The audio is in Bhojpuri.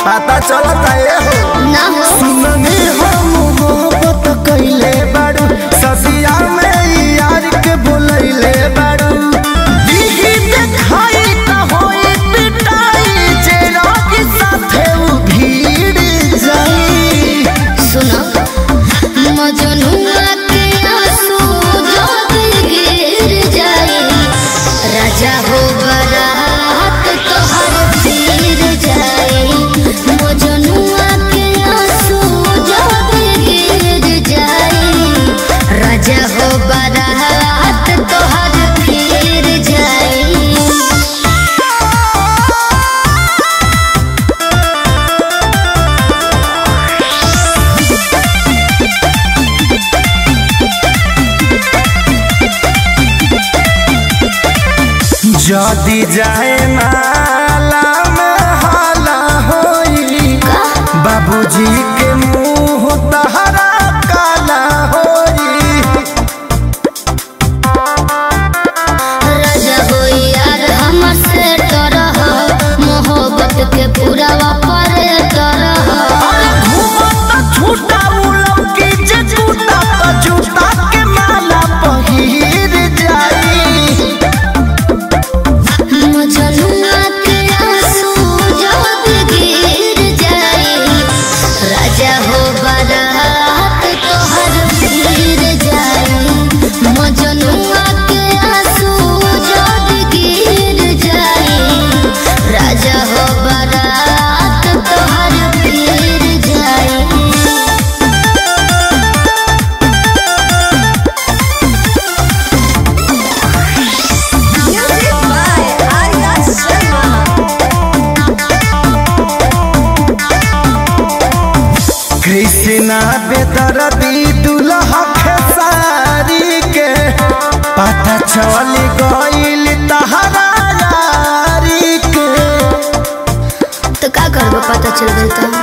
पता चलता है हो ना हो सुननी हो मोहब्बत कइले बाड़ू सदिया में यार के बोलैले बाड़ू दीदी देखाई त होई पिटाई जेरा के साथे उ भीड़ जाई सुनो मजनुआ के आंसू जब गिर जाए राजा हो बारात तोहर फिर जाए मजनुआ के आंसू जब गिर जाए राजा हो बारात तोहर फिर जाए। जदी जाए नाला में हाला होई बाबूजी के मुंह तहरा काला होई राजा हो यार हमर से तरह मोहब्बत के पूरा वापर तरह घूमत छूटा उलम की जे छूटा त जूता के माला पहिर जाई मजनुआ के आंसू जब गिर जाए राजा हो बारात तोहर फिर जाए मजनुआ के आंसू जब गिर जाए राजा हो बारात तोहर फिर जाए। कृष्णा बेदर्दी दुल्हा खेसारी के पता चल गइल तहरा यारी के तो का करबो पता चल गई तो